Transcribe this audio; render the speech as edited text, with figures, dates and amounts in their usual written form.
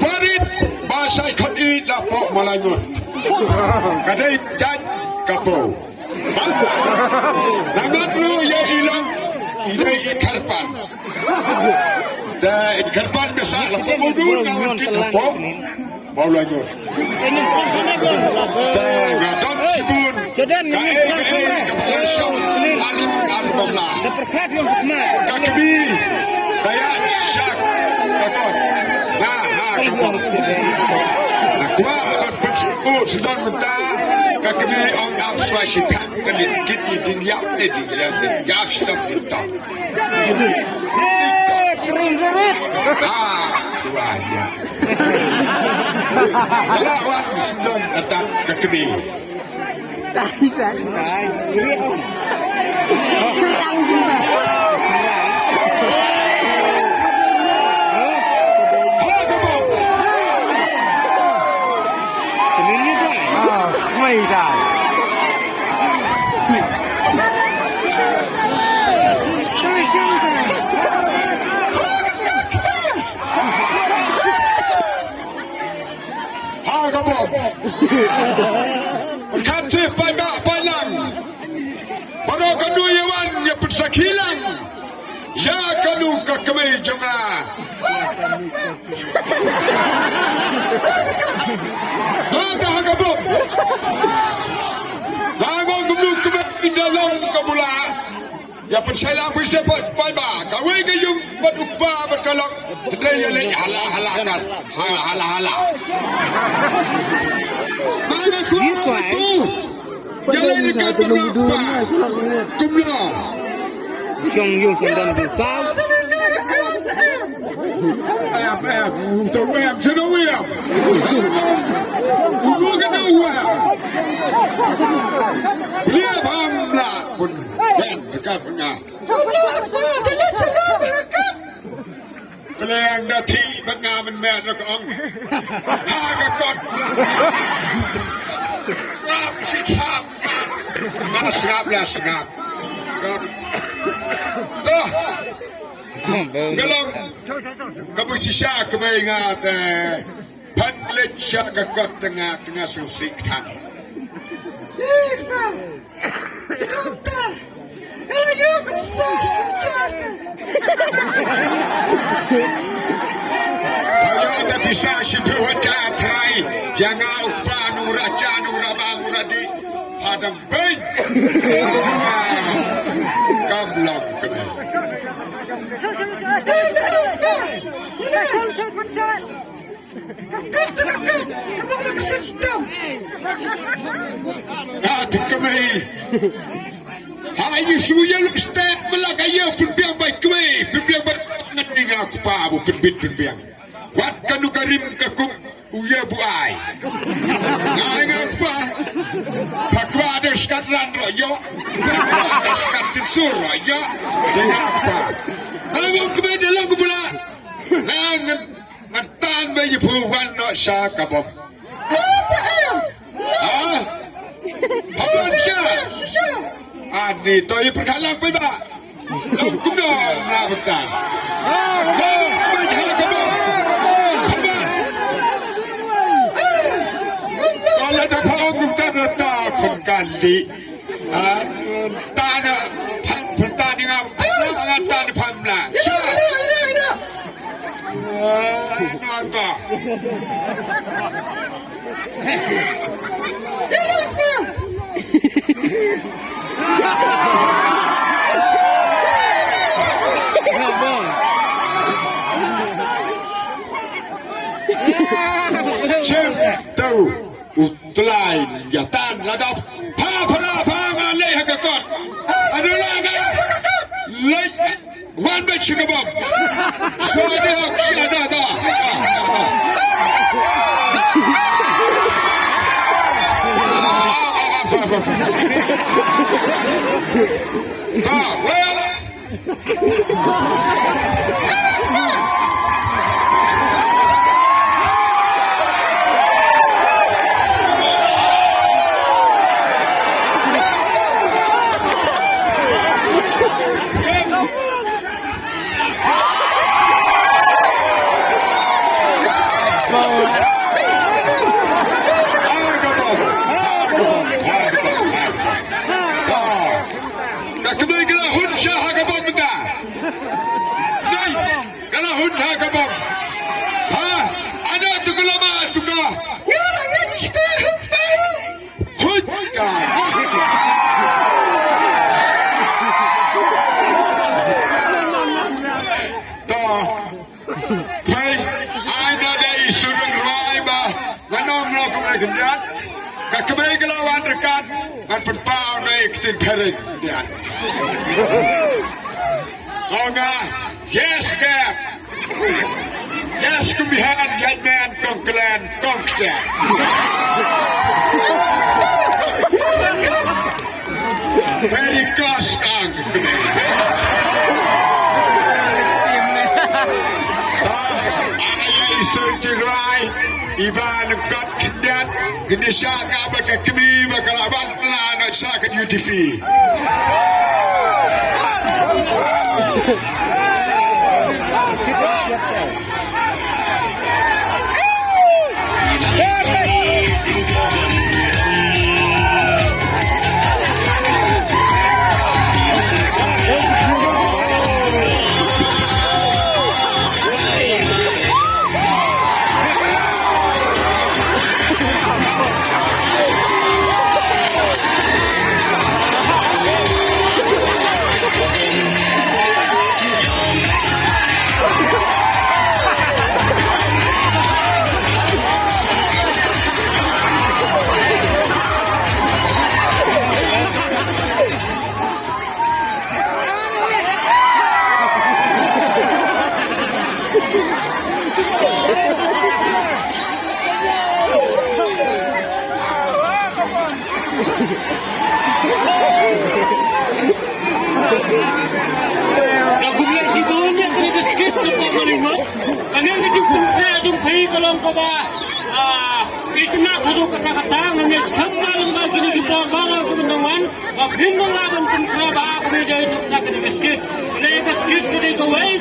parit bahasa kodi lapok Melayu. Kadai jaj kapo. Nangat lu ya hilang idai ikarpan. Dan ikarpan biasa lapok mudur nangat kita po Melayu. Dan ngadon sibun. Kae kepala syam al-bamla. Kakabi kaya syak kakon. Kamu. Nakwa akan bersebut sedang mentah kakabi orang abswasi pangkalit kiti dinyak ni dinyak yak sedang mentah. Suanya. Lawan sedang datang kakabi. Sedang sumpah. Berkata banyak palang pada kanu yawan yang bersakilan ya kanu kakmai jemaah hagabom lagu gumuk kemai dalam kabula ya persailang bisa palba kawai kayung berukba berkalak dia lagi halakan hala mana kuat tu jalan dekat berapa kumla Chong yung sandang di sao tu wem sudah wem ubu kena wem dia bangla pun ben dekat tengah keleng dati tengah men nak ong ha kot rap sikap masgap lah sikap dah kalau kamu sisa kembali ingat panlet syak kot tengah susik tan kalau you besar kalau ada bisa situ wajah terai jangan upah nuraja nurabang nuradi hadam bain kamlang kembali kembali Ayu suya lu step melakaya pembiang baik kue pembiang baik ngening aku pa bu pembiang wat kanu karim kakum uya buai ngai ngapa pakwa ada skadran royo ada skadran sur royo ngapa aku kue dalam gula ngan bayi puan no sakabom apa sya Ani toy perkalang pe ba. Kumno na betan. Kalau ada pang kita datang kembali. Tanah pertandingan tanah pamla. Nada. Chef tahu utlai jatan ladap pa ngalai hakakot adalah lay wan bet shigabam suara ada wan rekan man penpau naik tin perek dia. Oh nga, yes gap. Yes kumihan yan man kongklan kongsta. Very cost ang kumihan. Ayay sertirai iban kat kindat genisha ka baka kami bakalaban na sa kan UTP. Nagugla si Donya kini deskit na po malimot. Kanyang nagiging sa atong pahikalong ko ba? Ikna ko doon kata-kata ng skandal ng mga ginigipang barang kumandangan. Mapindang laban kung sa ba ako may dahil na kini deskit. Kaya deskit kini gawin.